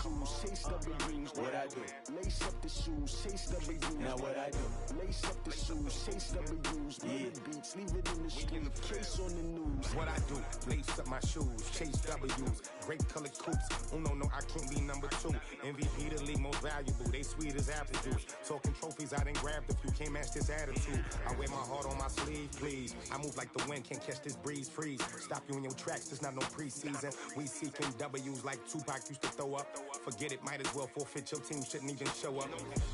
shoes, chase W's. What I do? Lace up the shoes, chase W's. Now what I do? Lace up the shoes, chase W's. Yeah. The beats, leave it in the street, case on the news. What I do? Lace up my shoes, chase W's. Great colored coops. No, I can't be number 2. MVP the league most valuable. They sweet as apple juice. Talking trophies, I didn't grab the few. Can't match this attitude. I wear my heart on my sleeve, please. I move like the wind, can't catch this breeze, freeze. Stop you in your tracks, there's not no preseason. We seeking W's like Tupac used to throw up. Forget it, might as well forfeit. Your team shouldn't even show up.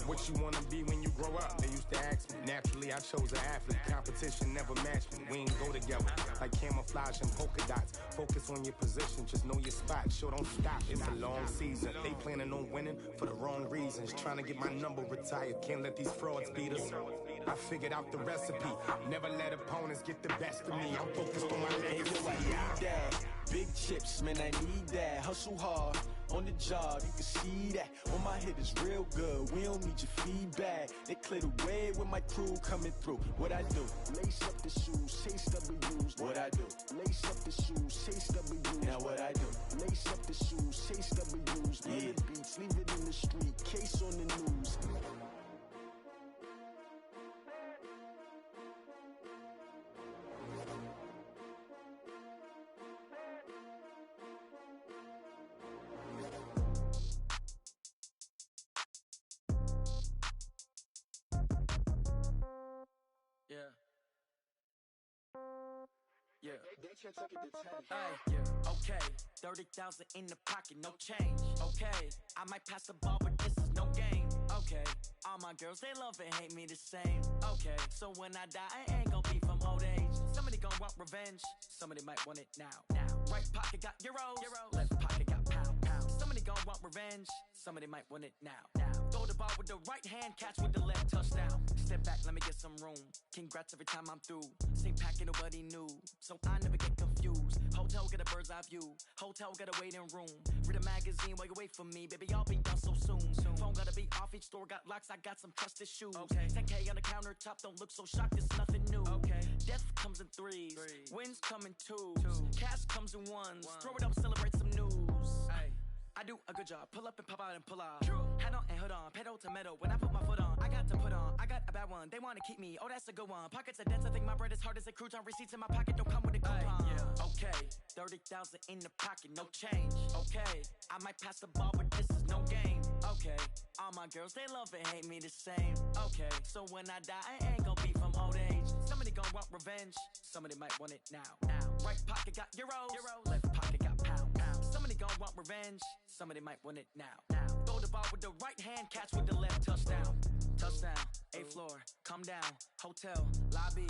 What you wanna be when you grow up? They used to ask me. Naturally, I chose an athlete. Competition never matched me. We ain't go together like camouflage and polka dots. Focus on your position, just know your spot. Sure, don't stop. It's a long season. They planning on winning for the wrong reasons. Trying to get my number retired. Can't let these frauds beat us. I figured out the recipe. Never let opponents get the best of me. I'm focused on my legacy. I need that. Big chips, man, I need that. Hustle hard on the job, you can see that. On my hit is real good, we don't need your feedback. They clear the way with my crew coming through. What I do? Lace up the shoes, chase W's. What I do? Lace up the shoes, chase W's. Now what I do? Lace up the shoes, chase W's. Yeah. The beats, leave it in the street, case on the news. Yeah. They took it to 10. Hey, yeah, okay. 30,000 in the pocket, no change. Okay, I might pass the ball, but this is no game. Okay, all my girls, they love and hate me the same. Okay, so when I die, I ain't gon' be from old age. Somebody gon' want revenge, somebody might want it now. Right pocket got euros, left pocket got pound. Somebody gon' want revenge, somebody might want it now. Throw the ball with the right hand, catch with the left, touchdown. Step back, let me get some room. Congrats every time I'm through. Same packet, nobody knew, so I never get confused. Hotel get a bird's eye view. Hotel get a waiting room. Read a magazine while you wait for me, baby. I'll be done so soon. Phone gotta be off. Each store got locks. I got some trusted shoes. Okay. 10K on the countertop. Don't look so shocked. It's nothing new. Okay. Death comes in threes. Wins come in twos. Cash comes in ones. Throw it up, celebrate some news. Hey. I do a good job, pull up and pop out and pull off. Hat on and hood on, pedal to metal. When I put my foot on, I got to put on. I got a bad one, they wanna keep me. Oh, that's a good one. Pockets are dense, I think my bread is hard as a crouton. Receipts in my pocket don't come with a coupon. Yeah. Okay, 30,000 in the pocket, no change. Okay, I might pass the ball, but this is no game. Okay, all my girls, they love and hate me the same. Okay, so when I die, I ain't gon' be from old age. Somebody gon' want revenge, somebody might want it now. Right pocket got euros, left pocket got pound. Somebody gon' want revenge, somebody might want it now. Throw the ball with the right hand, catch with the left, touchdown. Touchdown, 8th floor, come down, hotel, lobby.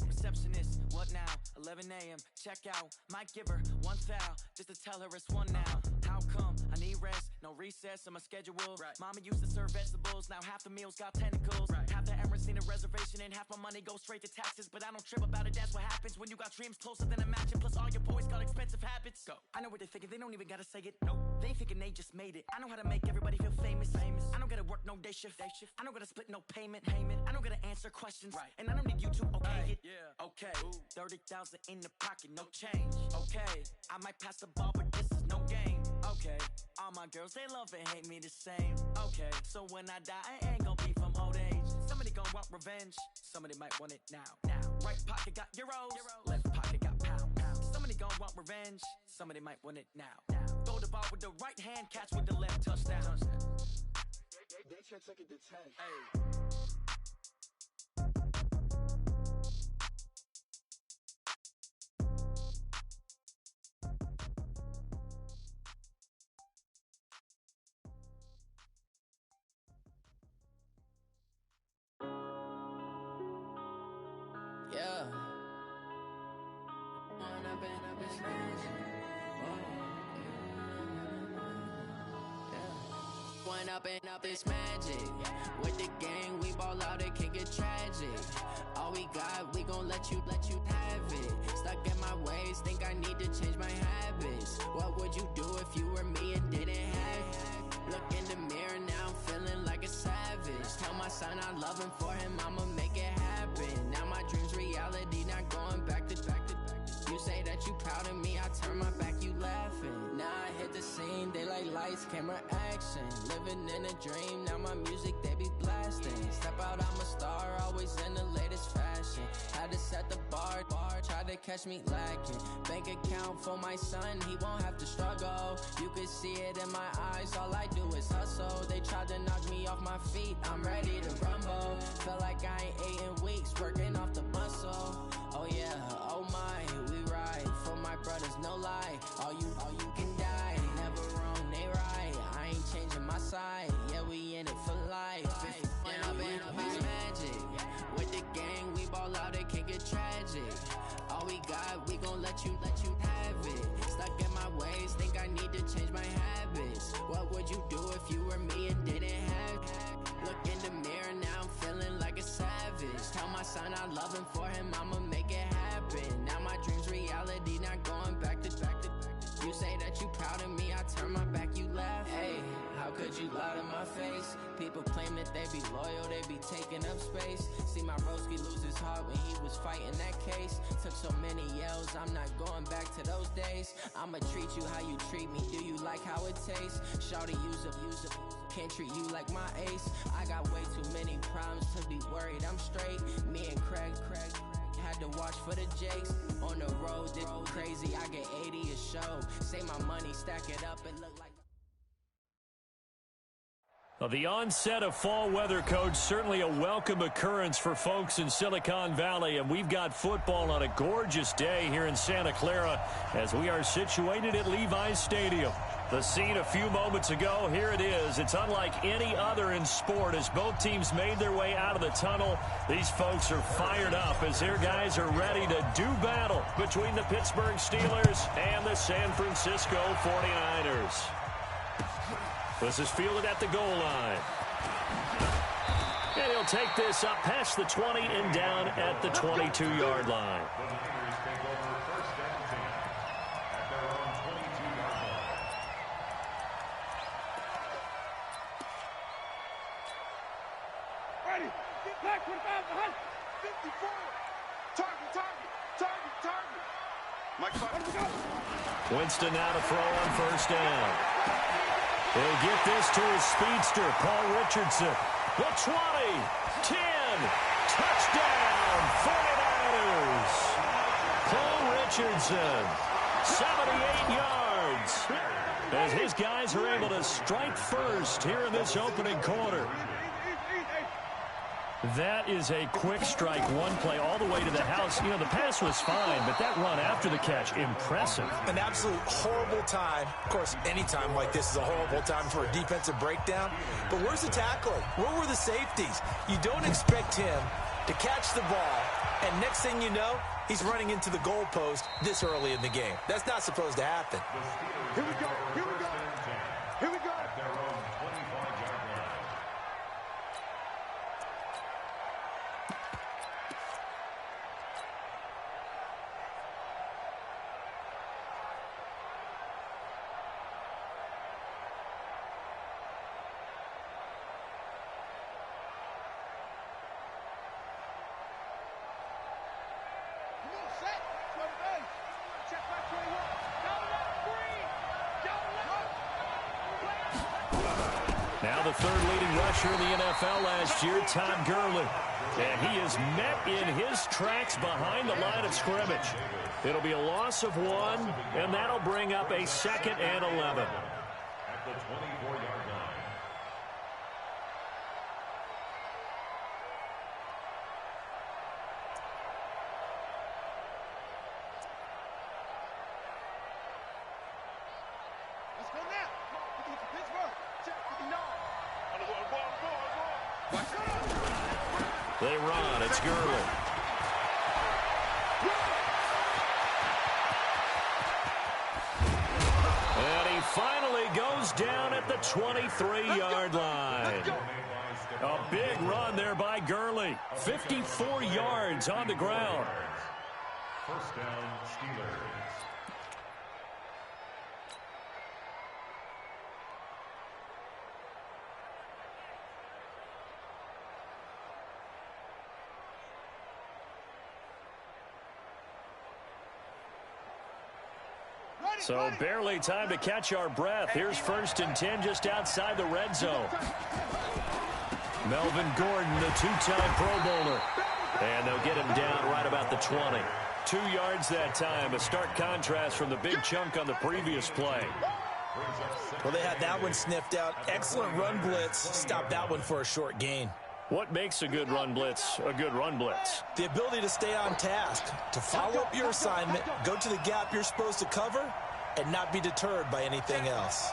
Receptionist, what now? 11 a.m., check out. Might give her one foul, just to tell her it's one now. How come? I need rest, no recess in my schedule. Mama used to serve vegetables, now half the meals got tentacles. Half the Emirates need a reservation and half my money goes straight to taxes. But I don't trip about it, that's what happens when you got dreams closer than a matching. Plus all your boys got expensive habits. Go. I know what they're thinking, they don't even gotta say it. Nope. They thinking they just made it. I know how to make everybody feel famous. I don't gotta work no day shift. I don't gotta split no payment. I don't gotta answer questions. And I don't need you to okay it. Yeah. Okay, 30,000 in the pocket, no change. Okay, I might pass the ball, but this is no game. Okay, all my girls, they love and hate me the same. Okay, so when I die, I ain't gon' be from old age. Somebody gon' want revenge, somebody might want it now. Right pocket got euros, left pocket got pound. Somebody gon' want revenge, somebody might want it now. Throw the ball with the right hand, catch with the left, touchdown. They took it to 10. Hey. Yeah. One up and up, it's magic. With the gang, we ball out, it can get tragic. All we got, we gon' let you have it. Stuck in my ways, think I need to change my habits. What would you do if you were me and didn't have it? Look in the mirror, now I'm feeling like a savage. Tell my son I love him, for him I'ma make it happen. Now my dream's reality, not going back to. You say that you proud of me, I turn my back, you laughing. Now I hit the scene, they like lights, camera action. Living in a dream, now my music they be blasting. Step out, I'm a star, always in the latest fashion. Had to set the bar, try to catch me lacking. Bank account for my son, he won't have to struggle. You could see it in my eyes, all I do is hustle. They tried to knock me off my feet, I'm ready to rumble. Feel like I ain't ate in weeks, working off the muscle. Oh yeah, oh my, we ride for my brothers, no lie. All you can die, never wrong, they right. I ain't changing my side, yeah, we in it for life. It's magic. With the gang, we ball out, it can get tragic. All we got, we gon' let you have it. Stuck in my ways, think I need to change my habits. What would you do if you were me and didn't have it? Look in the mirror, now I'm feeling like a savage. Tell my son I love him, for him I'ma make it happen. Now my dream's reality, not going back to. You say that you proud of me, I turn my back, you laugh. Hey, how could you lie to my face? People claim that they be loyal, they be taking up space. See my broski lose his heart when he was fighting that case. Took so many yells, I'm not going back to those days. I'ma treat you how you treat me, do you like how it tastes? Shawty, use up, can't treat you like my ace. I got way too many problems to be worried, I'm straight. Me and Craig had to watch for the Jakes. On the road, this crazy, I get 80 a show. Say my money, stack it up and look like. Well, the onset of fall weather, Coach, certainly a welcome occurrence for folks in Silicon Valley, and we've got football on a gorgeous day here in Santa Clara as we are situated at Levi's Stadium. The scene a few moments ago, here it is. It's unlike any other in sport as both teams made their way out of the tunnel. These folks are fired up as their guys are ready to do battle between the Pittsburgh Steelers and the San Francisco 49ers. This is fielded at the goal line. And he'll take this up past the 20 and down at the 22-yard line. Winston now to throw on first down. He'll get this to his speedster, Paul Richardson. The 20, 10, touchdown, 49ers. Paul Richardson, 78 yards. As his guys are able to strike first here in this opening quarter. That is a quick strike, one play all the way to the house. You know, the pass was fine, but that run after the catch, impressive. An absolute horrible time. Of course, any time like this is a horrible time for a defensive breakdown. But where's the tackling? Where were the safeties? You don't expect him to catch the ball, and next thing you know, he's running into the goalpost this early in the game. That's not supposed to happen. Here we go. Here we go. Here we go. Now the third leading rusher in the NFL last year, Todd Gurley. And he is met in his tracks behind the line of scrimmage. It'll be a loss of 1, and that'll bring up a 2nd and 11. At the 24-yard line. Let's go now. Pittsburgh. Check. They run. It's Gurley. And he finally goes down at the 23-yard line. A big run there by Gurley. 54 yards on the ground. First down, Steelers. Ready? So barely time to catch our breath. Here's 1st and 10 just outside the red zone. Melvin Gordon, the two-time Pro Bowler. And they'll get him down right about the 20. 2 yards that time, a stark contrast from the big chunk on the previous play. Well, they had that one sniffed out. Excellent run blitz. Stopped that one for a short gain. What makes a good run blitz a good run blitz? The ability to stay on task, to follow up your assignment, go to the gap you're supposed to cover, and not be deterred by anything else.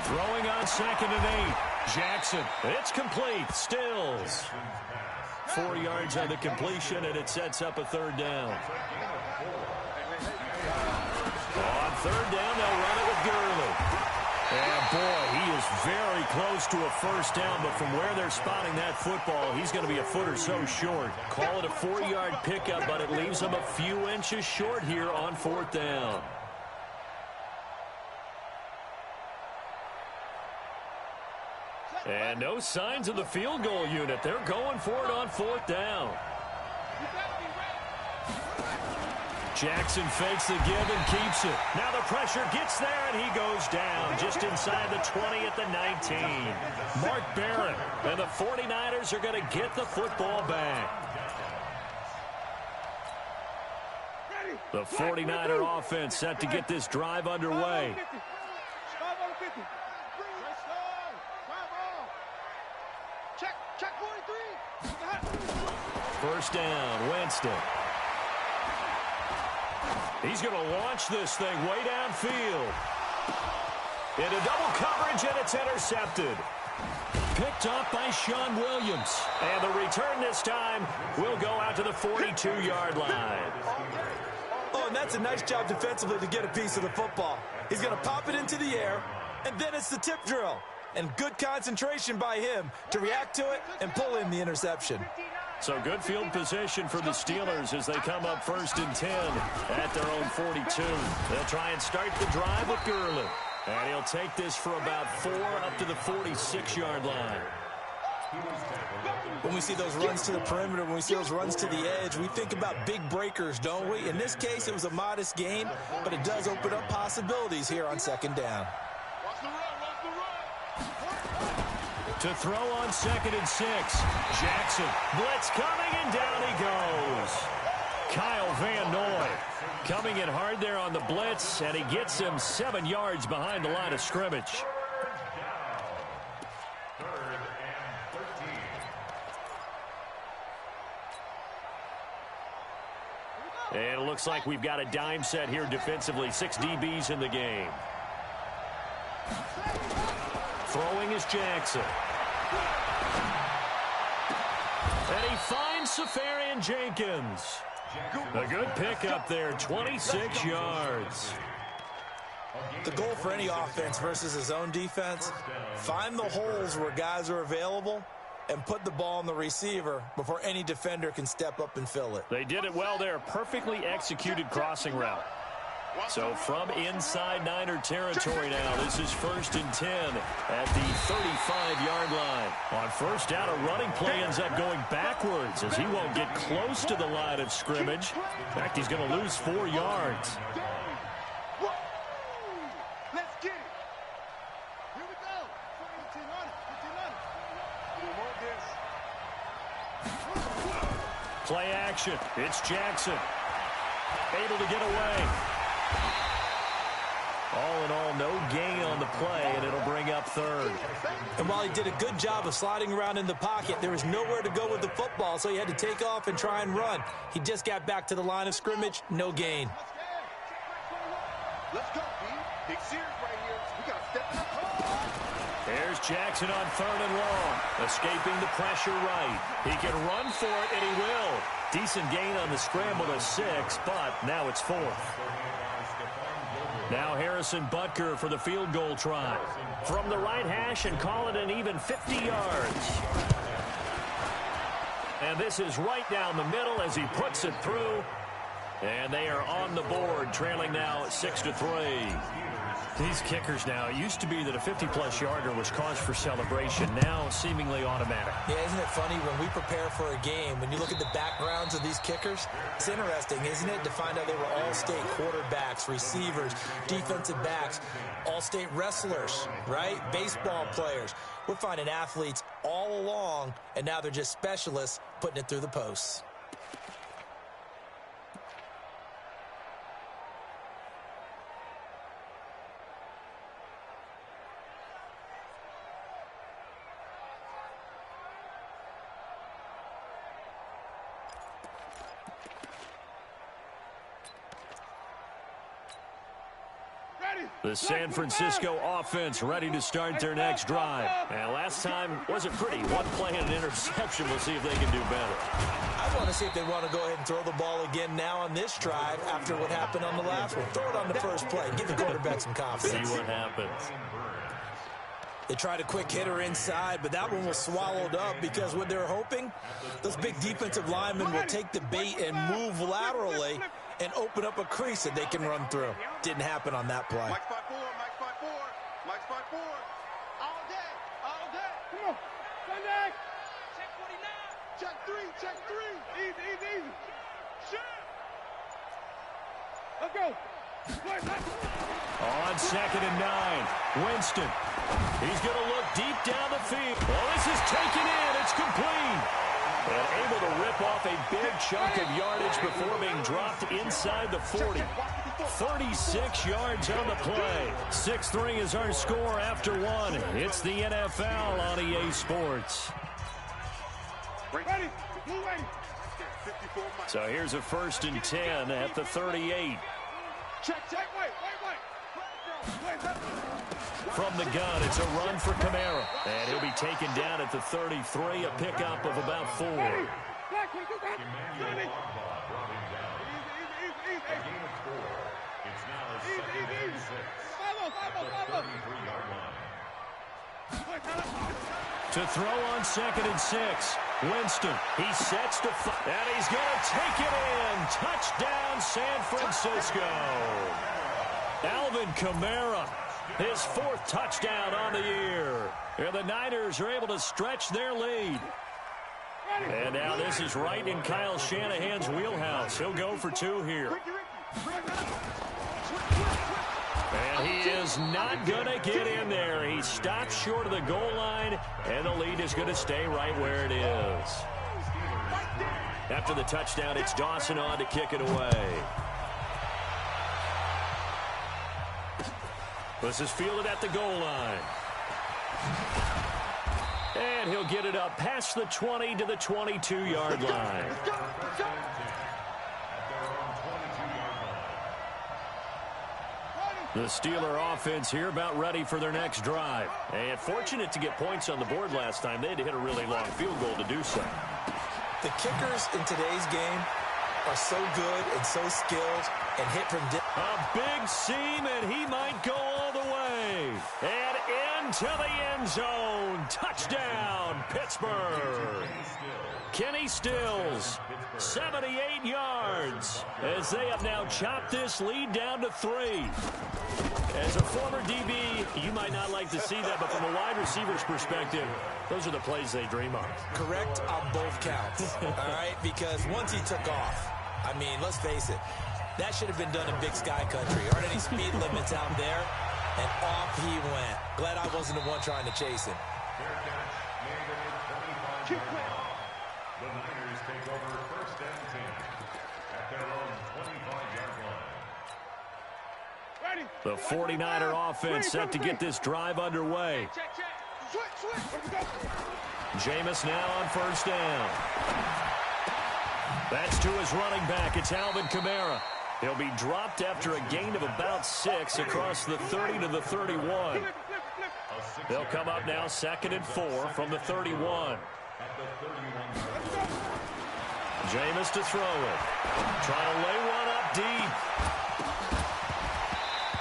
Throwing on 2nd and 8. Jackson. It's complete. Stills. 4 yards on the completion, and it sets up a 3rd down. On 3rd down, they'll run it with Gurley. And, boy, he is very close to a 1st down, but from where they're spotting that football, he's going to be a foot or so short. Call it a 4-yard pickup, but it leaves him a few inches short here on 4th down. And no signs of the field goal unit. They're going for it on 4th down. Jackson fakes the give and keeps it. Now the pressure gets there, and he goes down just inside the 20 at the 19. Mark Barron, and the 49ers are going to get the football back. The 49er offense set to get this drive underway. Check 43. 1st down, Winston. He's going to launch this thing way downfield. Into double coverage, and it's intercepted. Picked off by Sean Williams. And the return this time will go out to the 42-yard line. Oh, and that's a nice job defensively to get a piece of the football. He's going to pop it into the air, and then it's the tip drill. And good concentration by him to react to it and pull in the interception. So good field position for the Steelers as they come up 1st and 10 at their own 42. They'll try and start the drive with Gurley. And he'll take this for about 4 up to the 46-yard line. When we see those runs to the perimeter, when we see those runs to the edge, we think about big breakers, don't we? In this case, it was a modest gain, but it does open up possibilities here on 2nd down. To throw on 2nd and 6. Jackson. Blitz coming, and down he goes. Kyle Van Noy coming in hard there on the blitz, and he gets him 7 yards behind the line of scrimmage. And it looks like we've got a dime set here defensively. 6 DBs in the game. Throwing is Jackson. And he finds Safarian Jenkins. A good pickup there, 26 yards. The goal for any offense versus his own defense, find the holes where guys are available and put the ball on the receiver before any defender can step up and fill it. They did it well there. Perfectly executed crossing route. So from inside Niner territory now, this is 1st and 10 at the 35-yard line. On 1st down, a running play ends up going backwards as he won't get close to the line of scrimmage. In fact, he's going to lose 4 yards. Let's get it. Here we go. 15 on it. Play action. It's Jackson. Able to get away. All in all, no gain on the play, and it'll bring up 3rd. And while he did a good job of sliding around in the pocket, there was nowhere to go with the football, so he had to take off and try and run. He just got back to the line of scrimmage, no gain. Let's go, B. Big series right here. We got to step it up. There's Jackson on 3rd and long, escaping the pressure right. He can run for it, and he will. Decent gain on the scramble to 6, but now it's 4th. Now Harrison Butker for the field goal try. From the right hash, and call it an even 50 yards. And this is right down the middle as he puts it through. And they are on the board, trailing now 6-3. These kickers now, it used to be that a 50-plus yarder was cause for celebration. Now, seemingly automatic. Yeah, isn't it funny when we prepare for a game, when you look at the backgrounds of these kickers, it's interesting, isn't it, to find out they were all-state quarterbacks, receivers, defensive backs, all-state wrestlers, right? Baseball players. We're finding athletes all along, and now they're just specialists putting it through the posts. The San Francisco offense ready to start their next drive. And last time wasn't pretty. One play and an interception. We'll see if they can do better. I want to see if they want to go ahead and throw the ball again now on this drive after what happened on the last one. Throw it on the first play. Give the quarterback some confidence. See what happens. They tried a quick hitter inside, but that one was swallowed up because what they're hoping, those big defensive linemen will take the bait and move laterally and open up a crease that they can run through. Didn't happen on that play. Mike spot 4, Mike spot 4, Mike spot 4. All day, all day. Come on, Sunday. Check 49. Check 3, check 3. Easy, easy, easy. Shoot. Let's go. On 2nd and 9, Winston. He's going to look deep down the field. Well, this is taken in. It's complete. And able to rip off a big chunk of yardage before being dropped inside the 40. 36 yards on the play. 6-3 is our score after one. It's the NFL on EA Sports. Ready, move ready. So here's a 1st and 10 at the 38. Check, wait. From the gun, it's a run for Kamara. And he'll be taken down at the 33, a pickup of about 4. Emmanuel Ogbah brought him down. A gain of 4. It's now 2nd and 6 at the 33-yard line. To throw on 2nd and 6. Winston, he sets to and he's going to take it in. Touchdown, San Francisco. Alvin Kamara, his 4th touchdown on the year. And the Niners are able to stretch their lead. And now this is right in Kyle Shanahan's wheelhouse. He'll go for 2 here. And he is not going to get in there. He stops short of the goal line, and the lead is going to stay right where it is. After the touchdown, it's Dawson on to kick it away. This is fielded at the goal line. And he'll get it up past the 20 to the 22-yard line. The Steeler offense here about ready for their next drive. And fortunate to get points on the board last time. They had to hit a really long field goal to do so. The kickers in today's game are so good and so skilled and hit from a big seam, and he might go all the way. And into the end zone. Touchdown, Pittsburgh. Kenny Stills, 78 yards, as they have now chopped this lead down to 3. As a former DB, you might not like to see that, but from a wide receiver's perspective, those are the plays they dream of. Correct on both counts, all right? Because once he took off, I mean, let's face it, that should have been done in Big Sky Country. Aren't any speed limits out there? And off he went. Glad I wasn't the one trying to chase him. Fair catch made at the 25-yard line. The Niners take over 1st and 10 at their own 25-yard line. The 49er offense set to get this drive underway. Jameis now on 1st down. That's to his running back. It's Alvin Kamara. He'll be dropped after a gain of about 6 across the 30 to the 31. They'll come up now 2nd and 4 from the 31. Jameis to throw it. Trying to lay one up deep.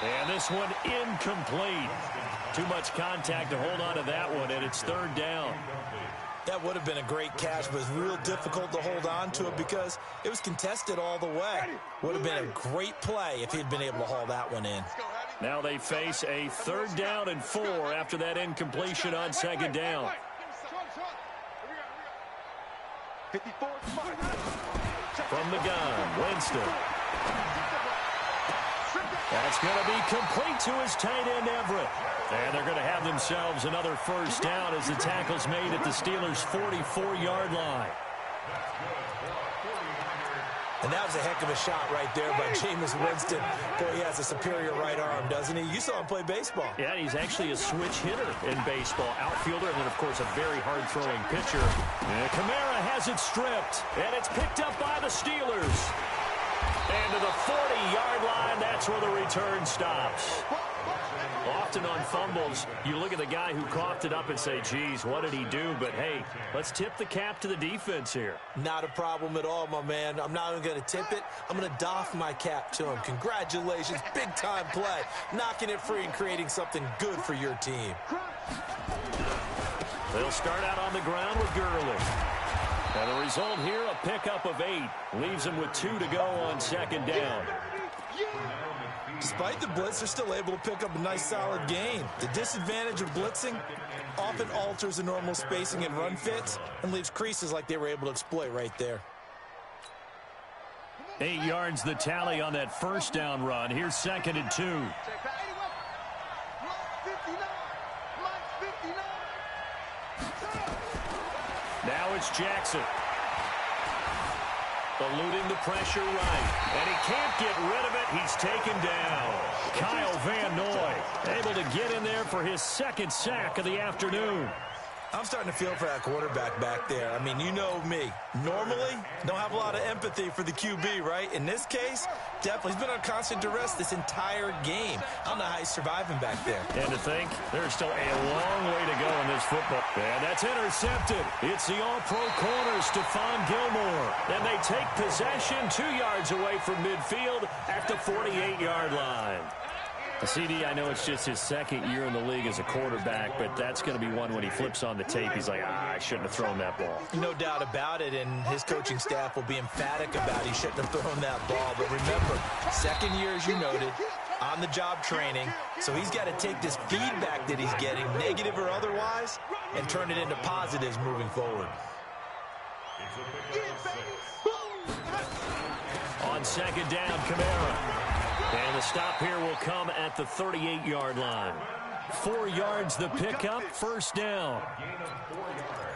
And this one incomplete. Too much contact to hold on to that one, and it's 3rd down. That would have been a great catch, but it was real difficult to hold on to it because it was contested all the way. Would have been a great play if he'd been able to haul that one in. Let's go, Hattie. Now they face a 3rd down and 4 after that incompletion on 2nd down. 54. From the gun, Winston. That's going to be complete to his tight end, Everett. And they're going to have themselves another 1st down as the tackle's made at the Steelers' 44-yard line. And that was a heck of a shot right there by Jameis Winston. Boy, he has a superior right arm, doesn't he? You saw him play baseball. Yeah, he's actually a switch hitter in baseball. Outfielder, and then, of course, a very hard-throwing pitcher. And Kamara has it stripped, and it's picked up by the Steelers. And to the 40-yard line, that's where the return stops. Often on fumbles, you look at the guy who coughed it up and say, geez, what did he do? But, hey, let's tip the cap to the defense here. Not a problem at all, my man. I'm not even going to tip it. I'm going to doff my cap to him. Congratulations, big-time play. Knocking it free and creating something good for your team. They'll start out on the ground with Gurley. And the result here, a pickup of 8. Leaves them with 2 to go on 2nd down. Despite the blitz, they're still able to pick up a nice, solid gain. The disadvantage of blitzing often alters the normal spacing and run fits and leaves creases like they were able to exploit right there. 8 yards the tally on that 1st down run. Here's 2nd and 2. Now it's Jackson. Eluding the pressure right. And he can't get rid of it. He's taken down. Kyle Van Noy able to get in there for his 2nd sack of the afternoon. I'm starting to feel for that quarterback back there. I mean, you know me. Normally, don't have a lot of empathy for the QB, right? In this case, definitely. He's been on constant duress this entire game. I don't know how he's surviving back there. And to think, there's still a long way to go in this football. And that's intercepted. It's the all-pro corner, Stephon Gilmore. And they take possession 2 yards away from midfield at the 48-yard line. The CD, I know it's just his 2nd year in the league as a quarterback, but that's going to be one when he flips on the tape. He's like, I shouldn't have thrown that ball. No doubt about it, and his coaching staff will be emphatic about he shouldn't have thrown that ball. But remember, 2nd year, as you noted, on-the-job training, so he's got to take this feedback that he's getting, negative or otherwise, and turn it into positives moving forward. On 2nd down, Kamara. And the stop here will come at the 38-yard line. 4 yards the pickup, 1st down.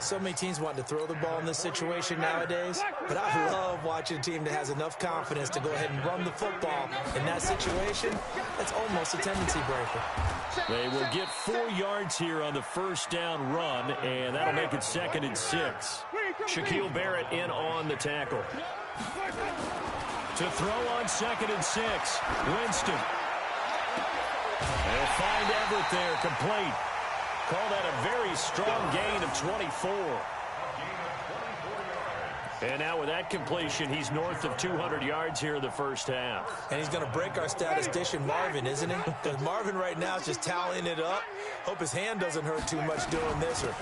So many teams want to throw the ball in this situation nowadays, but I love watching a team that has enough confidence to go ahead and run the football. In that situation, that's almost a tendency breaker. They will get 4 yards here on the 1st down run, and that'll make it 2nd and 6. Shaquille Barrett in on the tackle. To throw on 2nd and 6. Winston. They'll find Everett there, complete. Call that a very strong gain of 24. And now with that completion, he's north of 200 yards here in the 1st half. And he's going to break our statistician Marvin, isn't he? Because Marvin right now is just tallying it up. Hope his hand doesn't hurt too much doing this or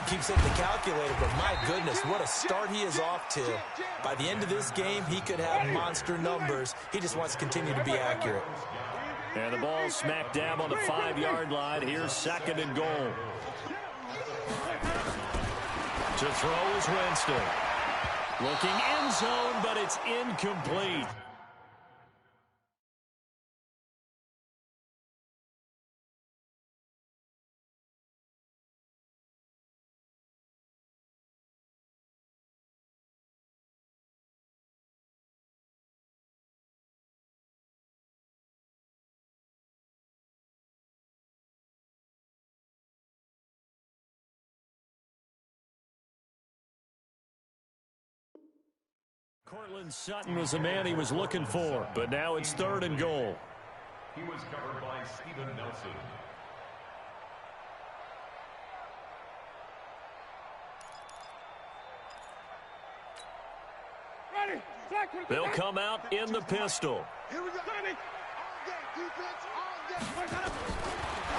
keeps hitting the calculator. But my goodness, what a start he is off to. By the end of this game, he could have monster numbers. He just wants to continue to be accurate. And the ball smack dab on the 5-yard line. Here's 2nd and goal. To throw is Winston. Looking end zone, but it's incomplete. Cortland Sutton was the man he was looking for, but now it's 3rd and goal. He was covered by Steven Nelson. They'll come out in the pistol. Here we go.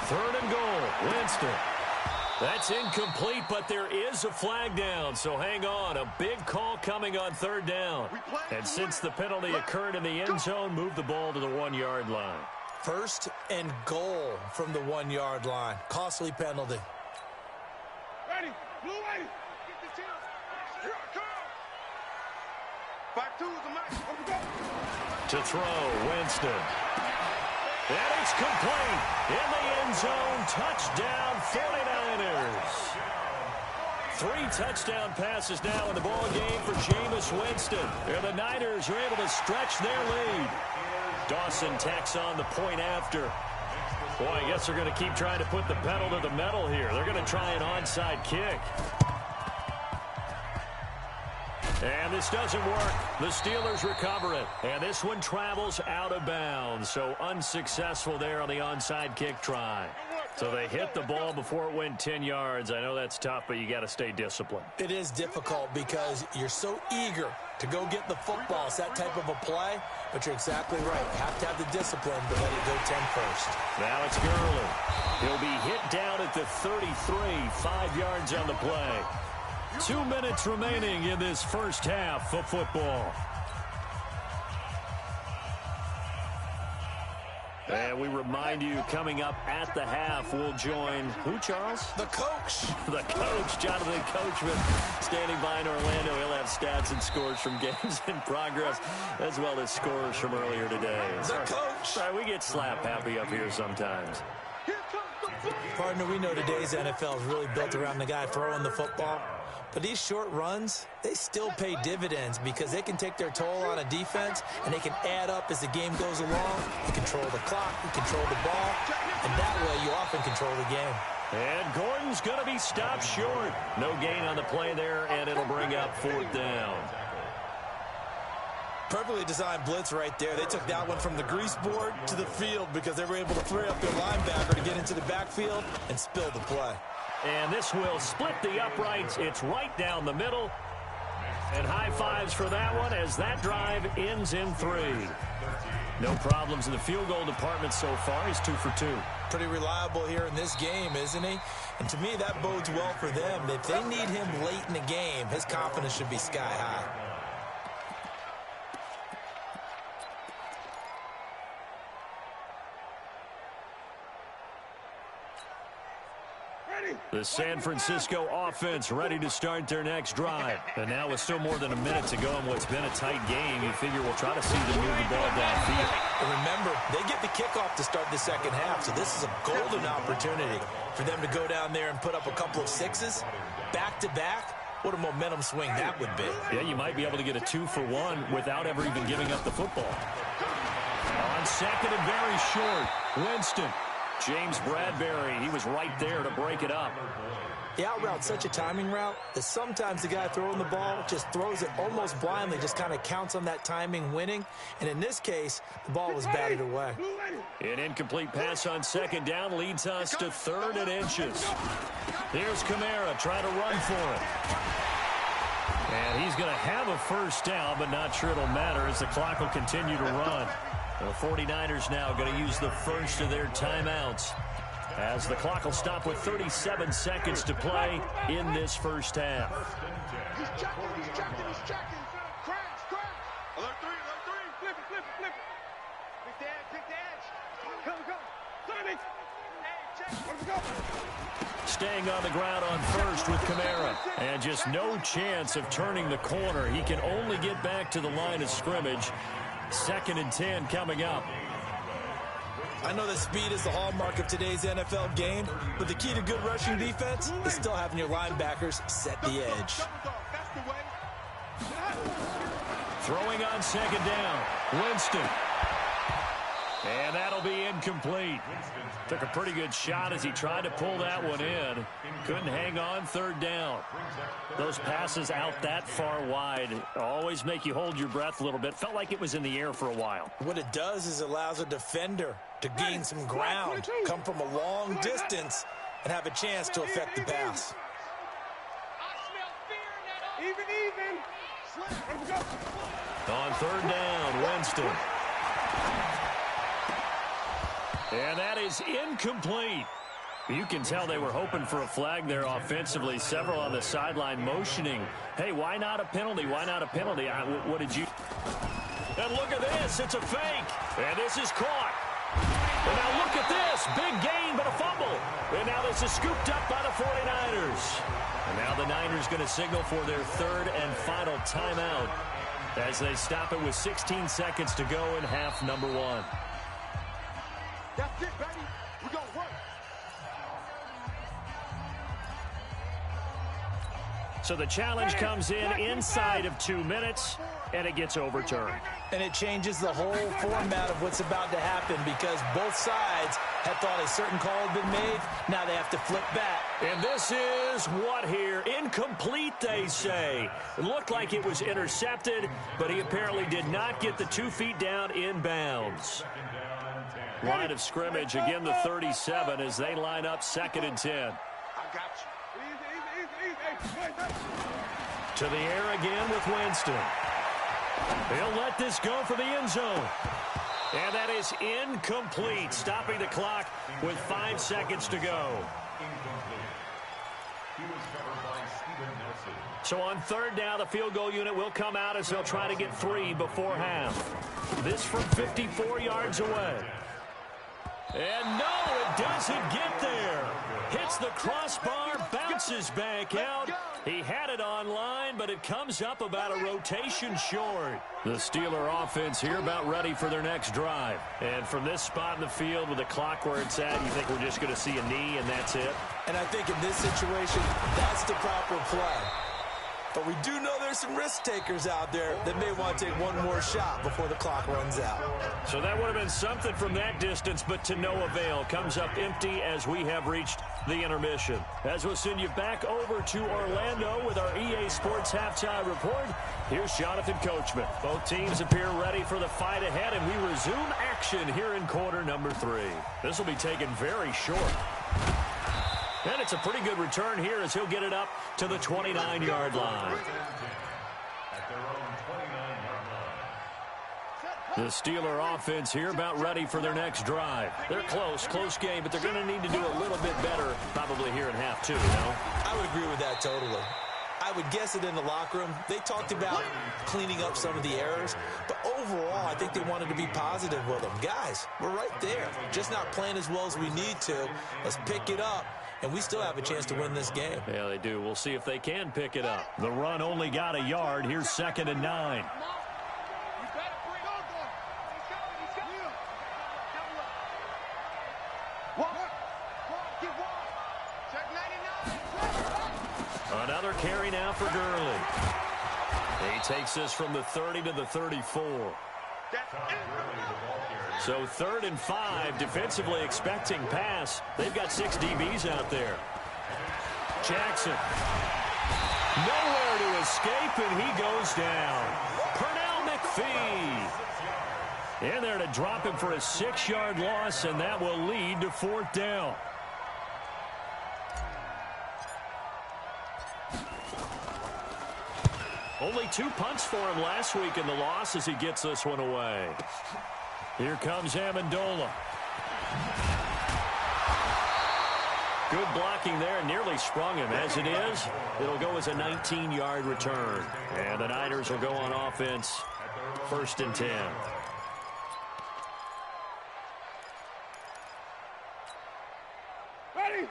3rd and goal, Winston. That's incomplete, but there is a flag down, so hang on. A big call coming on 3rd down. And since the penalty occurred in the end zone, move the ball to the 1-yard line. First and goal from the 1-yard line. Costly penalty. Ready, blue lady. Get the team. Here I come. 5-2 is the match. Let's go. To throw, Winston. And it's complete. In the end zone, touchdown 49ers. 3 touchdown passes now in the ball game for Jameis Winston. And the Niners are able to stretch their lead. Dawson tacks on the point after. Boy, I guess they're going to keep trying to put the pedal to the metal here. They're going to try an onside kick. And this doesn't work. The Steelers recover it. And this one travels out of bounds. So unsuccessful there on the onside kick try. So they hit the ball before it went 10 yards. I know that's tough, but you got to stay disciplined. It is difficult because you're so eager to go get the football. It's that type of a play, but you're exactly right. You have to have the discipline to let it go 10 first. Now it's Gurley. He'll be hit down at the 33, 5 yards on the play. 2 minutes remaining in this first half of football. And we remind you, coming up at the half, we'll join who, Charles? The coach. The coach, Jonathan Coachman, standing by in Orlando. He'll have stats and scores from games in progress, as well as scores from earlier today. The coach. Sorry, we get slap happy up here sometimes. Partner, we know today's NFL is really built around the guy throwing the football. But these short runs, they still pay dividends because they can take their toll on a defense and they can add up as the game goes along. You control the clock, you control the ball, and that way you often control the game. And Gordon's going to be stopped short. No gain on the play there, and it'll bring up 4th down. Perfectly designed blitz right there. They took that one from the grease board to the field because they were able to free up their linebacker to get into the backfield and spill the play. And this will split the uprights. It's right down the middle. And high fives for that one as that drive ends in 3. No problems in the field goal department so far. He's 2 for 2. Pretty reliable here in this game, isn't he? And to me, that bodes well for them. If they need him late in the game, his confidence should be sky high. The San Francisco offense ready to start their next drive. And now with still more than a minute to go in what's been a tight game, you figure we'll try to see them move the ball downfield. And remember, they get the kickoff to start the second half, so this is a golden opportunity for them to go down there and put up a couple of 6s back-to-back. What a momentum swing that would be. Yeah, you might be able to get a 2-for-1 without ever even giving up the football. On second and very short, Winston. James Bradbury, he was right there to break it up. The out route's such a timing route that sometimes the guy throwing the ball just throws it almost blindly, just kind of counts on that timing winning. And in this case, the ball was batted away. An incomplete pass on second down leads us to 3rd and inches. Here's Kamara trying to run for it. And he's going to have a first down, but not sure it'll matter as the clock will continue to run. The 49ers now going to use the first of their timeouts as the clock will stop with 37 seconds to play in this first half. He's checking. Crash. Alert 3. Flip it. Pick the edge. Come. Hey, check. Let's go. Staying on the ground on first with Kamara. And just no chance of turning the corner. He can only get back to the line of scrimmage. 2nd and 10 coming up. I know that speed is the hallmark of today's NFL game, but the key to good rushing defense is still having your linebackers set the edge. Throwing on second down, Winston. And that'll be incomplete. Took a pretty good shot as he tried to pull that one in. Couldn't hang on 3rd down. Those passes out that far wide always make you hold your breath a little bit. Felt like it was in the air for a while. What it does is allows a defender to gain some ground, come from a long distance, and have a chance to affect the pass. Even. On 3rd down, Winston. And that is incomplete. You can tell they were hoping for a flag there offensively. Several on the sideline motioning. Hey, why not a penalty? Why not a penalty? What did you... And look at this. It's a fake. And this is caught. And now look at this. Big gain, but a fumble. And now this is scooped up by the 49ers. And now the Niners going to signal for their third and final timeout as they stop it with 16 seconds to go in half number one. That's it, baby. We're going to work. So the challenge comes in inside of 2 minutes, and it gets overturned. And it changes the whole format of what's about to happen because both sides had thought a certain call had been made. Now they have to flip back. And this is what here? Incomplete, they say. It looked like it was intercepted, but he apparently did not get the 2 feet down in bounds. Line of scrimmage, again the 37 as they line up 2nd and 10. I got you. Easy. To the air again with Winston. He'll let this go for the end zone. And that is incomplete, stopping the clock with 5 seconds to go. So on 3rd down, the field goal unit will come out as they'll try to get 3 before half. This from 54 yards away. And no, it doesn't get there. Hits the crossbar, bounces back out. He had it online, but it comes up about a rotation short. The Steeler offense here about ready for their next drive. And from this spot in the field with the clock where it's at, you think we're just going to see a knee and that's it? And I think in this situation, that's the proper play. But we do know there's some risk takers out there that may want to take one more shot before the clock runs out. So that would have been something from that distance, but to no avail. Comes up empty as we have reached the intermission. As we'll send you back over to Orlando with our EA Sports Halftime Report, here's Jonathan Coachman. Both teams appear ready for the fight ahead, and we resume action here in quarter number 3. This will be taken very short. And it's a pretty good return here as he'll get it up to the 29-yard line. The Steeler offense here about ready for their next drive. They're close game, but they're going to need to do a little bit better probably here in half 2, no? I would agree with that totally. I would guess it in the locker room. They talked about cleaning up some of the errors, but overall, I think they wanted to be positive with them. Guys, we're right there. Just not playing as well as we need to. Let's pick it up. And we still have a chance to win this game. Yeah, they do. We'll see if they can pick it up. The run only got a yard. Here's 2nd and 9. Another carry now for Gurley. He takes this from the 30 to the 34. So 3rd and 5, defensively expecting pass. They've got 6 DBs out there. Jackson. Nowhere to escape, and he goes down. Pernell McPhee. In there to drop him for a 6-yard loss, and that will lead to 4th down. Only 2 punts for him last week in the loss as he gets this one away. Here comes Amendola. Good blocking there, nearly sprung him. As it is, it'll go as a 19-yard return. And the Niners will go on offense, 1st and 10.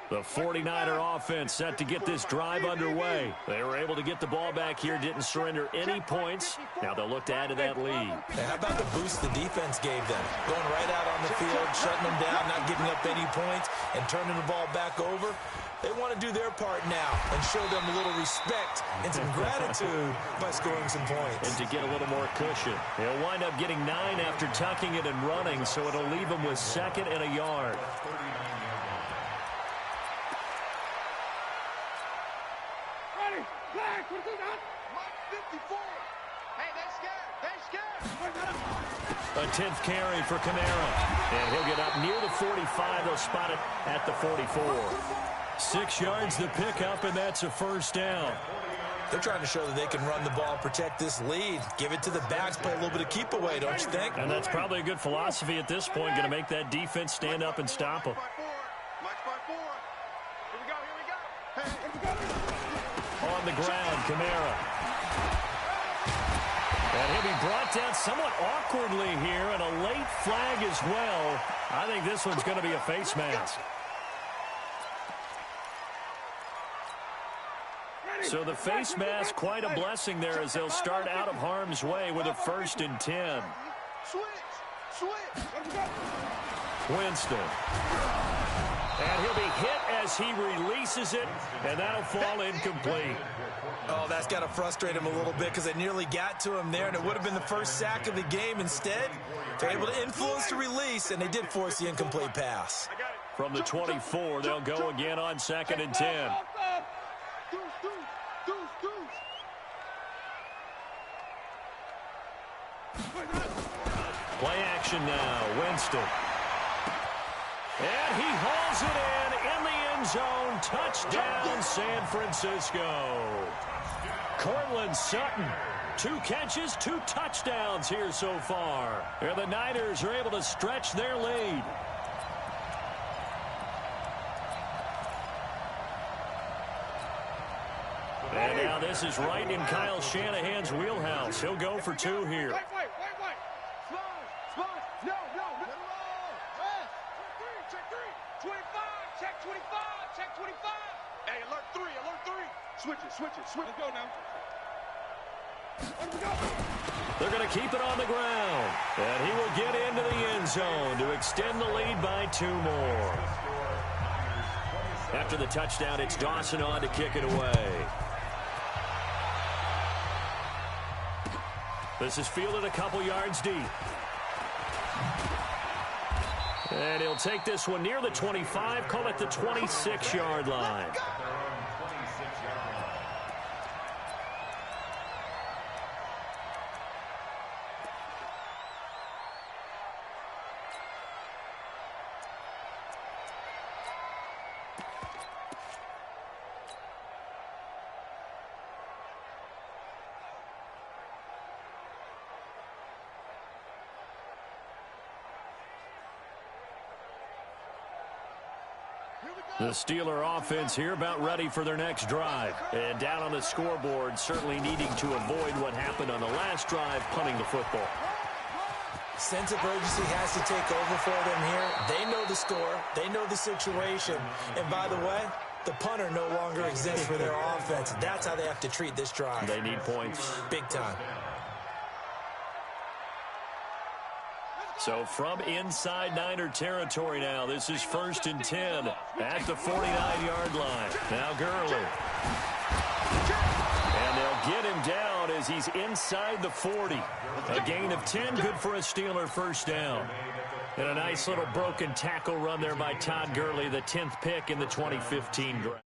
The 49er offense set to get this drive underway. They were able to get the ball back here, didn't surrender any points. Now they'll look to add to that lead. Hey, how about the boost the defense gave them? Going right out on the field, shutting them down, not giving up any points, and turning the ball back over. They want to do their part now and show them a little respect and some gratitude by scoring some points. And to get a little more cushion. They'll wind up getting 9 after tucking it and running, so it'll leave them with 2nd and a yard. A 10th carry for Kamara. And he'll get up near the 45. They'll spot it at the 44. 6 yards to pick up, and that's a 1st down. They're trying to show that they can run the ball, protect this lead. Give it to the backs, play a little bit of keep away, don't you think? And that's probably a good philosophy at this point. Going to make that defense stand up and stop them. On the ground, Kamara. And he'll be brought down somewhat awkwardly here, and a late flag as well. I think this one's going to be a face mask. So the face mask, quite a blessing there as they'll start out of harm's way with a 1st and 10. Winston. And he'll be hit as he releases it, and that'll fall incomplete. Oh, that's got to frustrate him a little bit because they nearly got to him there, and it would have been the first sack of the game. Instead, they're able to influence the release, and they did force the incomplete pass. From the 24, they'll go again on 2nd and 10. Play action now, Winston. And he hauls it in the end zone. Touchdown, San Francisco. Cortland Sutton, 2 catches, 2 touchdowns here so far. And the Niners are able to stretch their lead. And now this is right in Kyle Shanahan's wheelhouse. He'll go for 2 here. Switch it. Let's go now. They're going to keep it on the ground. And he will get into the end zone to extend the lead by 2 more. After the touchdown, it's Dawson on to kick it away. This is fielded a couple yards deep. And he'll take this one near the 25, call it the 26-yard line. The Steeler offense here about ready for their next drive. And down on the scoreboard, certainly needing to avoid what happened on the last drive, punting the football. Sense of urgency has to take over for them here. They know the score. They know the situation. And by the way, the punter no longer exists for their offense. That's how they have to treat this drive. They need points. Big time. So from inside Niner territory now, this is 1st and 10 at the 49-yard line. Now Gurley. And they'll get him down as he's inside the 40. A gain of 10, good for a Steeler first down. And a nice little broken tackle run there by Todd Gurley, the 10th pick in the 2015 draft.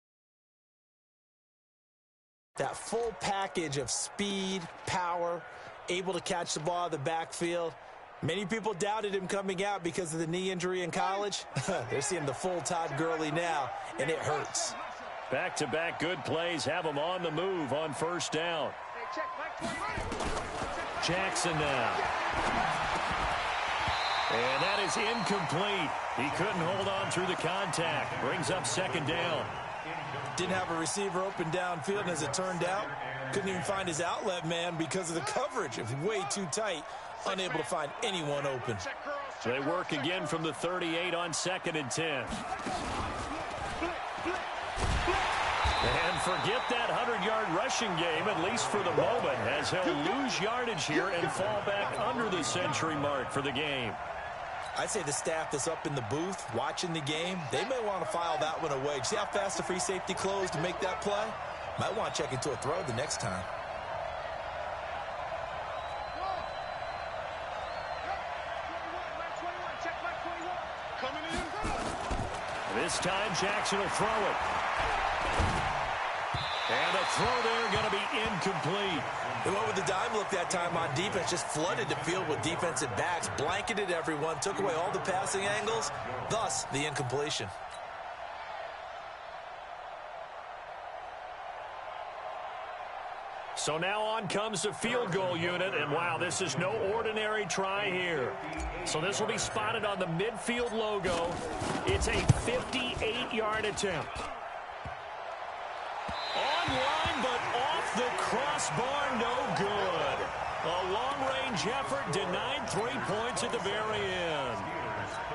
That full package of speed, power, able to catch the ball out of the backfield. Many people doubted him coming out because of the knee injury in college. They're seeing the full Todd Gurley now, and it hurts. Back-to-back good plays have him on the move on first down. Jackson now. And that is incomplete. He couldn't hold on through the contact. Brings up 2nd down. Didn't have a receiver open downfield, and as it turned out, couldn't even find his outlet man because of the coverage. It was way too tight. Unable to find anyone open. They work again from the 38 on 2nd and 10. And forget that 100-yard rushing game, at least for the moment, as he'll lose yardage here and fall back under the century mark for the game. I'd say the staff that's up in the booth watching the game, they may want to file that one away. See how fast the free safety closed to make that play? Might want to check into a throw the next time. This time, Jackson will throw it. And the throw there going to be incomplete. They went with the dime look that time on defense, just flooded the field with defensive backs, blanketed everyone, took away all the passing angles, thus the incompletion. So now on comes the field goal unit, and wow, this is no ordinary try here. So this will be spotted on the midfield logo. It's a 58-yard attempt. Online, but off the crossbar, no good. A long-range effort denied 3 points at the very end.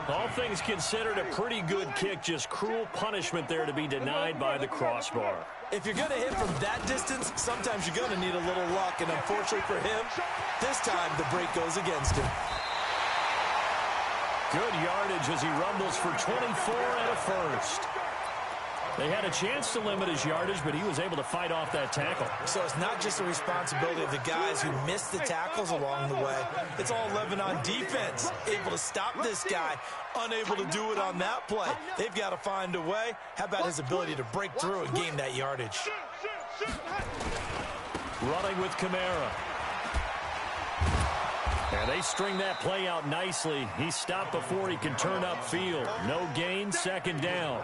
All things considered, a pretty good kick. Just cruel punishment there to be denied by the crossbar. If you're going to hit from that distance, sometimes you're going to need a little luck. And unfortunately for him, this time the break goes against him. Good yardage as he rumbles for 24 and a first. They had a chance to limit his yardage, but he was able to fight off that tackle. So it's not just the responsibility of the guys who missed the tackles along the way. It's all 11 on defense, able to stop this guy, unable to do it on that play. They've got to find a way. How about his ability to break through and gain that yardage? Running with Kamara. And they string that play out nicely. He stopped before he can turn upfield. No gain, second down.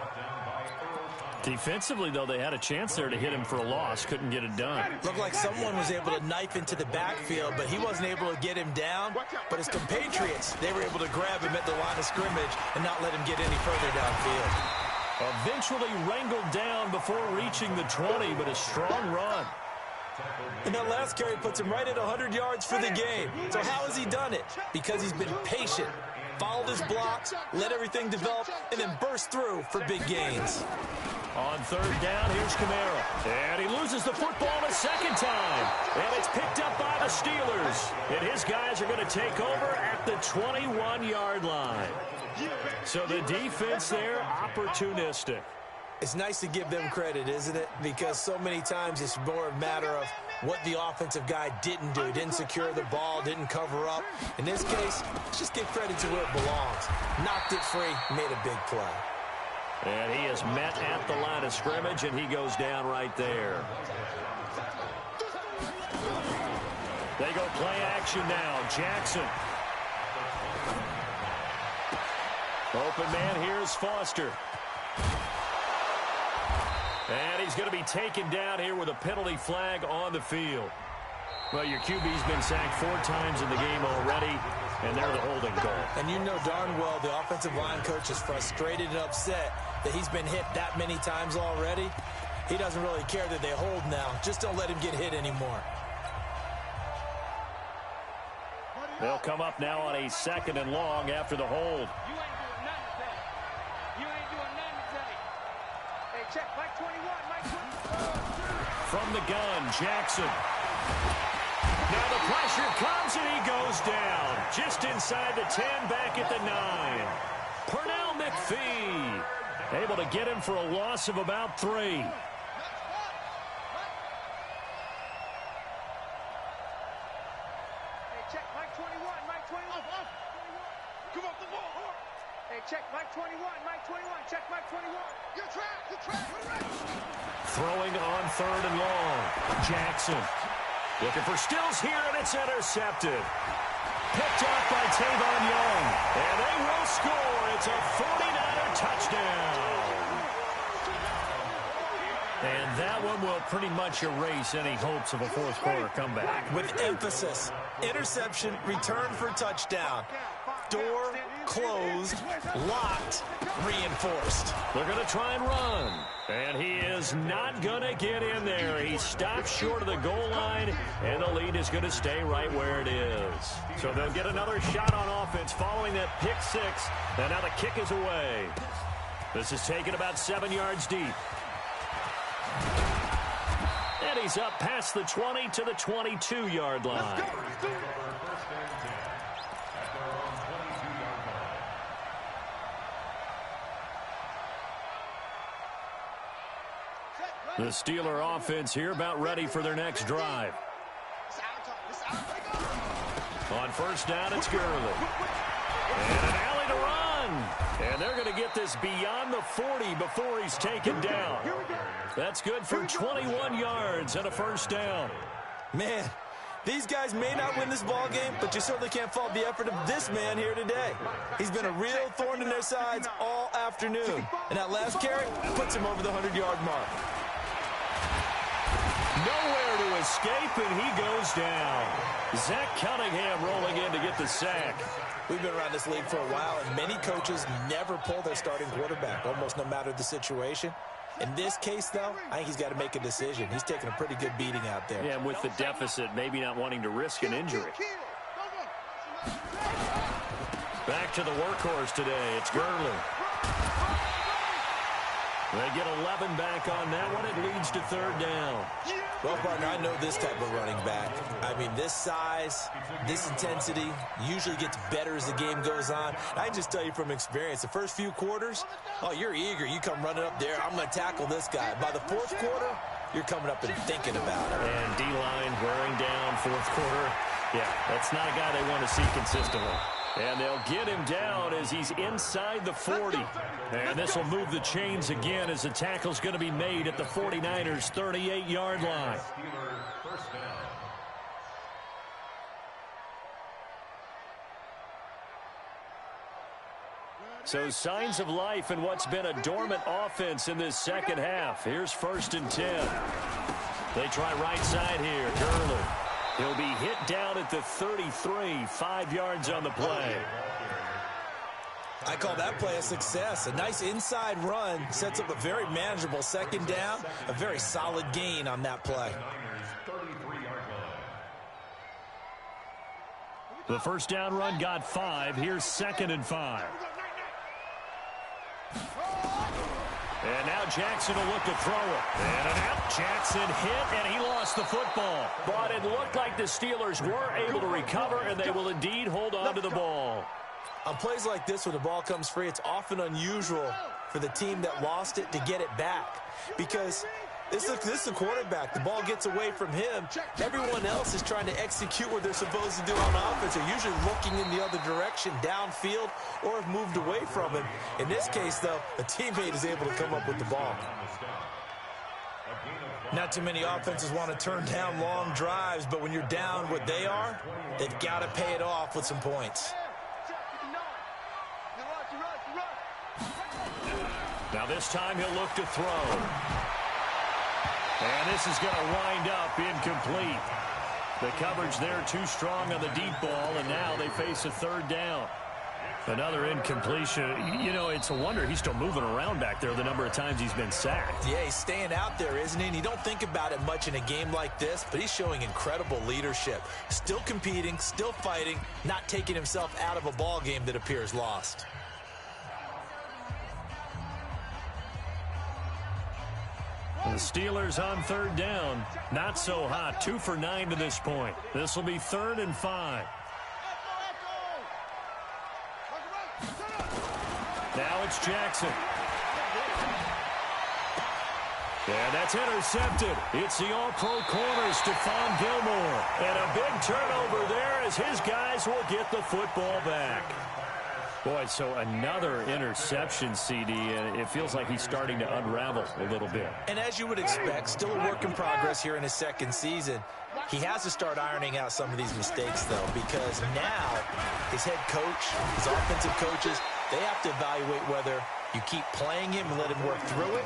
Defensively, though, they had a chance there to hit him for a loss. Couldn't get it done. Looked like someone was able to knife into the backfield, but he wasn't able to get him down. But his compatriots, they were able to grab him at the line of scrimmage and not let him get any further downfield. Eventually wrangled down before reaching the 20, but a strong run. And that last carry puts him right at 100 yards for the game. So how has he done it? Because he's been patient, followed his blocks, let everything develop, and then burst through for big gains. On third down, here's Kamara. And he loses the football a second time. And it's picked up by the Steelers. And his guys are going to take over at the 21-yard line. So the defense there, opportunistic. It's nice to give them credit, isn't it? Because so many times it's more a matter of what the offensive guy didn't do. Didn't secure the ball, didn't cover up. In this case, let's just give credit to where it belongs. Knocked it free, made a big play. And he is met at the line of scrimmage, and he goes down right there. They go play action now. Jackson. Open man, here's Foster. And he's going to be taken down here with a penalty flag on the field. Well, your QB's been sacked 4 times in the game already, and they're the holding goal. And you know darn well the offensive line coach is frustrated and upset that he's been hit that many times already. He doesn't really care that they hold now. Just don't let him get hit anymore. They'll come up now on a 2nd and long after the hold. You ain't doing nothing today. You ain't doing nothing today. Hey, check. Mike 21. Mike 21. From the gun, Jackson. Now the pressure comes and he goes down. Just inside the 10, back at the 9. Pernell McPhee able to get him for a loss of about 3. Hey, check. Mike 21. Mike 21. Come off the ball. Hey, check. Mike 21. Mike 21. Check. Mike 21. You're trapped. You're trapped. Throwing on 3rd and long. Jackson. Looking for Stills here, and it's intercepted. Picked off by Tavon Young. And they will score. It's a 49er touchdown. And that one will pretty much erase any hopes of a 4th quarter comeback. With emphasis, interception, return for touchdown. Door closed, locked, reinforced. They're going to try and run. And he is not going to get in there. He stops short of the goal line, and the lead is going to stay right where it is. So they'll get another shot on offense following that pick 6, and now the kick is away. This is taken about 7 yards deep. And he's up past the 20 to the 22-yard line. The Steeler offense here about ready for their next drive. On 1st down, it's Gurley. And an alley to run. And they're going to get this beyond the 40 before he's taken down. That's good for 21 yards and a 1st down. Man, these guys may not win this ball game, but you certainly can't fault the effort of this man here today. He's been a real thorn in their sides all afternoon. And that last carry puts him over the 100-yard mark. Nowhere to escape, and he goes down. Zach Cunningham rolling in to get the sack. We've been around this league for a while, and many coaches never pull their starting quarterback, almost no matter the situation. In this case, though, I think he's got to make a decision. He's taking a pretty good beating out there. Yeah, and with the deficit, maybe not wanting to risk an injury. Back to the workhorse today. It's Gurley. They get 11 back on that one. It leads to third down. Well, partner, I know this type of running back. I mean, this size, this intensity usually gets better as the game goes on. I just tell you from experience, the first few quarters, oh, you're eager. You come running up there. I'm going to tackle this guy. By the fourth quarter, you're coming up and thinking about it. And D-line wearing down fourth quarter. Yeah, that's not a guy they want to see consistently. And they'll get him down as he's inside the 40. And this will move the chains again as the tackle's going to be made at the 49ers' 38-yard line. So signs of life in what's been a dormant offense in this second half. Here's 1st and 10. They try right side here. Gurley. He'll be hit down at the 33, 5 yards on the play. I call that play a success. A nice inside run sets up a very manageable second down, a very solid gain on that play. The first down run got 5. Here's 2nd and 5. And now Jackson will look to throw it. And an out. Jackson hit, and he lost the football. But it looked like the Steelers were able to recover, and they will indeed hold on to the ball. On plays like this, when the ball comes free, it's often unusual for the team that lost it to get it back. Because this is the quarterback. The ball gets away from him. Everyone else is trying to execute what they're supposed to do on offense. They're usually looking in the other direction, downfield, or have moved away from him. In this case, though, a teammate is able to come up with the ball. Not too many offenses want to turn down long drives, but when you're down what they are, they've got to pay it off with some points. Now this time he'll look to throw. And this is going to wind up incomplete. The coverage there too strong on the deep ball, and now they face a third down. Another incompletion. You know, it's a wonder he's still moving around back there the number of times he's been sacked. Yeah, he's staying out there, isn't he? And you don't think about it much in a game like this, but he's showing incredible leadership. Still competing, still fighting, not taking himself out of a ball game that appears lost. The Steelers on third down. Not so hot. 2 for 9 to this point. This will be 3rd and 5. Now it's Jackson. And that's intercepted. It's the all-pro corner, Stephon Gilmore. And a big turnover there as his guys will get the football back. Boy, so another interception, CD, and it feels like he's starting to unravel a little bit. And as you would expect, still a work in progress here in his second season. He has to start ironing out some of these mistakes, though, because now his head coach, his offensive coaches, they have to evaluate whether you keep playing him and let him work through it,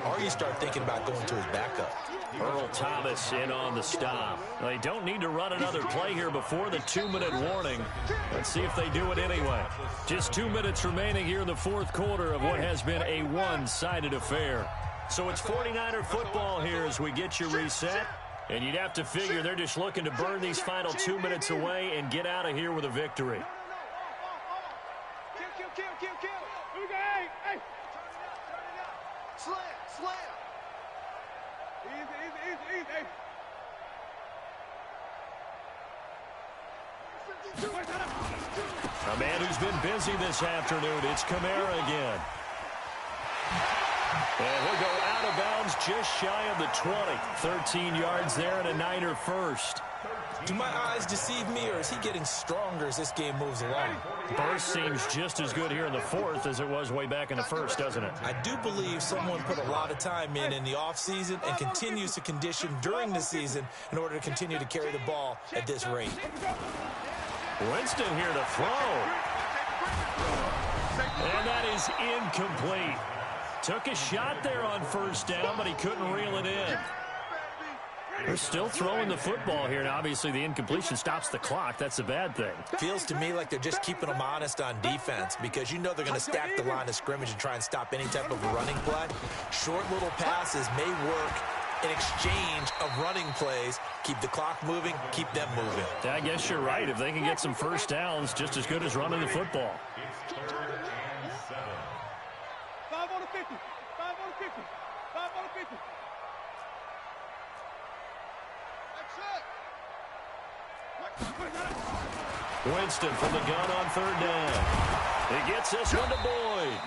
or you start thinking about going to his backup. Earl Thomas in on the stop. They don't need to run another play here before the 2-minute warning. Let's see if they do it anyway. Just 2 minutes remaining here in the fourth quarter of what has been a one-sided affair. So it's 49er football here as we get you reset. And you'd have to figure they're just looking to burn these final 2 minutes away and get out of here with a victory. A man who's been busy this afternoon, it's Kamara again. And he'll go out of bounds just shy of the 20. 13 yards there and a Niner first. Do my eyes deceive me, or is he getting stronger as this game moves along? Burst seems just as good here in the fourth as it was way back in the first, doesn't it? I do believe someone put a lot of time in the offseason and continues to condition during the season in order to continue to carry the ball at this rate. Winston here to throw. And that is incomplete. Took a shot there on first down, but he couldn't reel it in. They're still throwing the football here, and obviously the incompletion stops the clock. That's a bad thing. Feels to me like they're just keeping them honest on defense because you know they're going to stack the line of scrimmage and try and stop any type of a running play. Short little passes may work in exchange of running plays. Keep the clock moving, keep them moving. I guess you're right. If they can get some first downs, just as good as running the football. It's 3rd and 7. 5 on the 50. 5 on the 50. 5 on the 50. Winston from the gun on 3rd down. He gets this one to Boyd.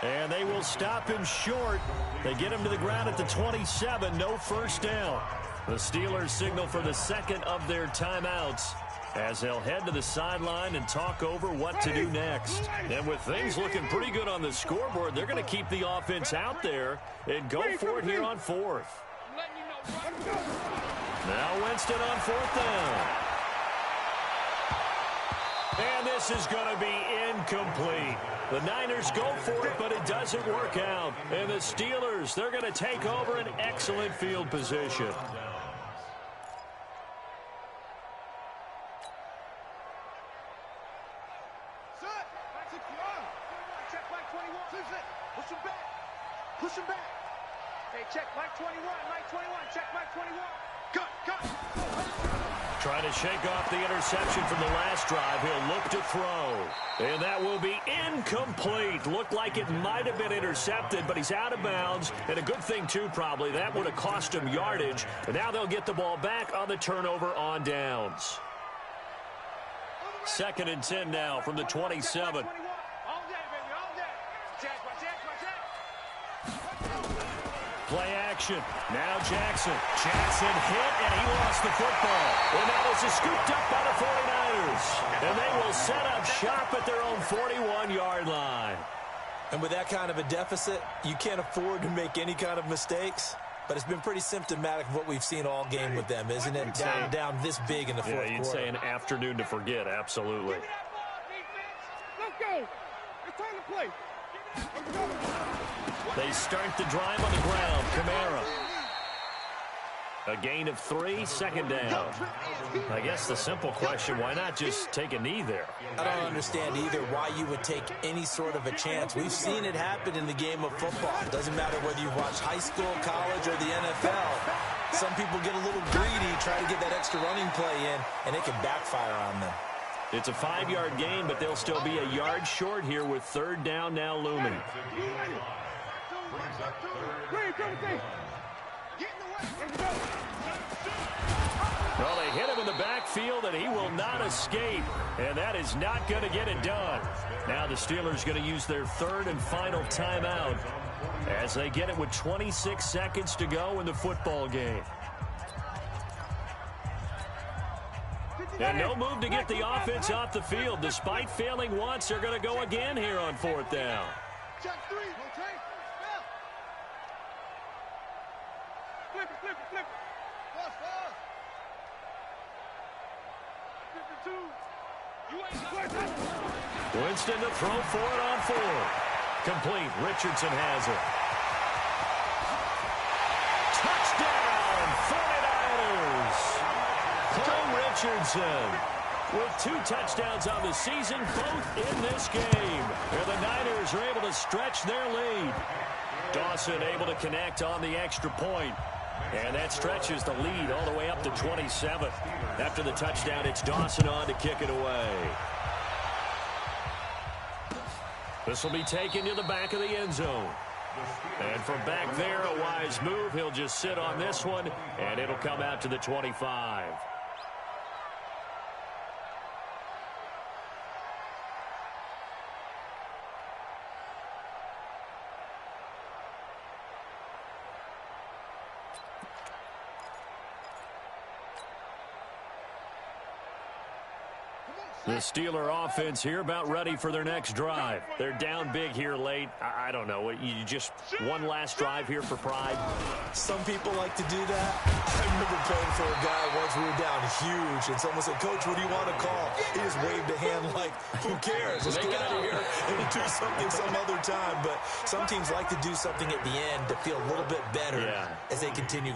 And they will stop him short. They get him to the ground at the 27. No first down. The Steelers signal for the second of their timeouts as they'll head to the sideline and talk over what to do next. And with things looking pretty good on the scoreboard, they're going to keep the offense out there and go for it here on 4th. Now Winston on 4th down. And this is going to be incomplete. The Niners go for it, but it doesn't work out. And the Steelers, they're going to take over an excellent field position. Check Mike 21. Push him back. Push him back. Hey, check Mike 21. Mike 21. Check Mike 21. Cut. Trying to shake off the interception from the last drive. He'll look to throw. And that will be incomplete. Looked like it might have been intercepted, but he's out of bounds. And a good thing, too, probably. That would have cost him yardage. And now they'll get the ball back on the turnover on downs. 2nd and 10 now from the 27. Play action. Now Jackson. Jackson hit, and he lost the football. And now this is scooped up by the 49ers. And they will set up shop at their own 41-yard line. And with that kind of a deficit, you can't afford to make any kind of mistakes. But it's been pretty symptomatic of what we've seen all game with them, isn't it? Down this big in the fourth quarter. Yeah, you'd say an afternoon to forget, absolutely. Let's go. It's time to play. They start the drive on the ground. Kamara. A gain of 3, 2nd down. I guess the simple question, why not just take a knee there? I don't understand either why you would take any sort of a chance. We've seen it happen in the game of football. It doesn't matter whether you watch high school, college, or the NFL. Some people get a little greedy, try to get that extra running play in, and it can backfire on them. It's a 5-yard gain, but they'll still be a yard short here with 3rd down now looming. Well, they hit him in the backfield, and he will not escape. And that is not going to get it done. Now the Steelers going to use their 3rd and final timeout as they get it with 26 seconds to go in the football game. And no move to get the offense off the field. Despite failing once, they're going to go again here on 4th down. Check 3, okay? Flip it. Fast. 52. Winston to throw for it on 4th. Complete. Richardson has it. Touchdown, 49ers. Cole Richardson with 2 touchdowns on the season, both in this game. And the Niners are able to stretch their lead. Dawson able to connect on the extra point. And that stretches the lead all the way up to 27. After the touchdown, it's Dawson on to kick it away. This will be taken to the back of the end zone. And from back there, a wise move. He'll just sit on this one, and it'll come out to the 25. The Steeler offense here about ready for their next drive. They're down big here late. I don't know. You just one last drive here for pride? Some people like to do that. I remember playing for a guy once. We were down huge, and someone said, "Coach, what do you want to call?" He just waved a hand like, "Who cares? Let's get out of here and do something some other time." But some teams like to do something at the end to feel a little bit better as they continue